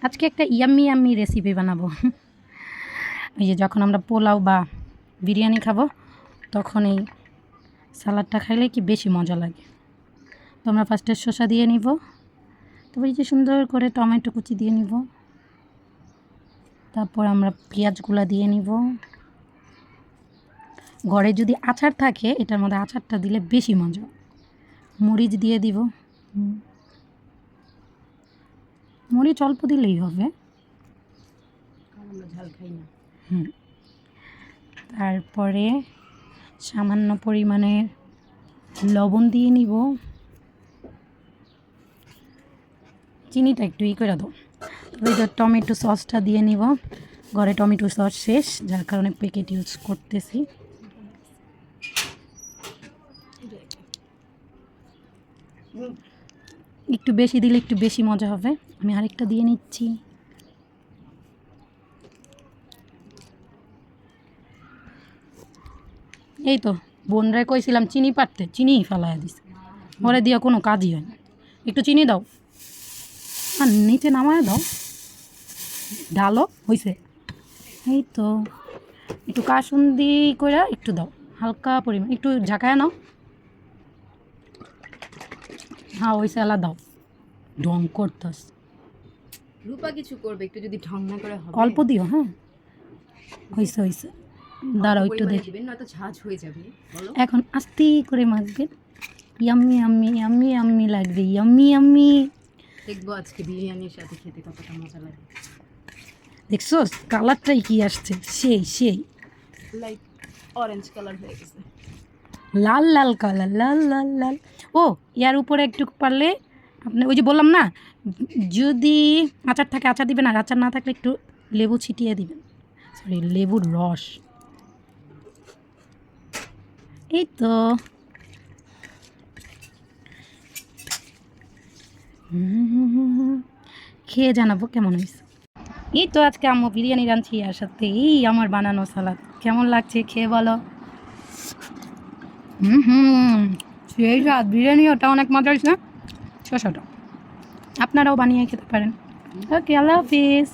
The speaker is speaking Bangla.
আজকে একটা ইয়াম্মি ইয়াম্মি রেসিপি বানাবো। এই যে যখন আমরা পোলাও বা বিরিয়ানি খাবো তখন এই সালাডটা খাইলে কি বেশি মজা লাগে। তো আমরা ফার্স্টে শসা দিয়ে নিব, তারপর এই যে সুন্দর করে টমেটো কুচি দিয়ে নিব, তারপর আমরা পেঁয়াজগুলা দিয়ে নিব। ঘরে যদি আচার থাকে এটার মধ্যে আচারটা দিলে বেশি মজা। মরিচ দিয়ে দিব, মরিচ অল্প দিলেই হবে, আমরা ঝাল খাই না। তারপরে সামান্য পরিমাণে লবণ দিয়ে নিব, চিনিটা একটু করে দাও। তারপরে যে টমেটো সসটা দিয়ে নিব। ঘরে টমেটো সস শেষ, যার কারণে প্যাকেট ইউজ করতেছি। একটু বেশি দিলে একটু বেশি মজা হবে। আমি আরেকটা দিয়ে নিচ্ছি। এই তো বোনরাই কইছিলাম চিনি পারতে, চিনিই ফেলাইয়া দিছে, ওরে দিয়ে কোনো কাজই হয় না। একটু চিনি দাও আর নিচে নামায় দাও, ডালো হয়েছে। এই তো একটু কাসুন্দি করে একটু দাও, হালকা পরিমাণ একটু ঝাঁকায় নাও। হ্যাঁ ওই সালা দাও, ঢং করতাস। রূপা কিছু করবে, একটু যদি ঢং না করে হবে। অল্প দিও, হ্যাঁ হয়েছে হয়েছে। দাঁড়াও একটু দেখি, দিবেন, নয়তো ঝাঁঝ হয়ে যাবে। বলো। এখন আস্তে করে মাখবেন। ইয়াম্মি ইয়াম্মি ইয়াম্মি ইয়াম্মি লাগবে, ইয়াম্মি ইয়াম্মি। দেখবো আজকে বিরিয়ানির সাথে খেতে কতটা মজা লাগে। দেখছো কালারটাই কি আসছে, সেই সেই লাইক অরেঞ্জ কালার হয়ে গেছে। লাল লাল কালার, লাল লাল লাল। ও ইয়ার উপরে একটু পারলে আপনি ওই যে বললাম না, যদি আচার থাকে আচার দিবেন, আর আচার না থাকলে একটু লেবু ছিটিয়ে দিবেন, সরি লেবুর রস। এই তো খেয়ে জানাবো কেমন হয়েছে। এই তো আজকে আম্মু বিরিয়ানি রাঁধছি, আর সাথে এই আমার বানানো সালাদ। কেমন লাগছে খেয়ে বলো। সেই স্বাদ, বিরিয়ানি ওটা অনেক মজা হয়েছে, শসাটা আপনারাও বানিয়ে খেতে পারেন। ওকে, আল্লাহ হাফিজ।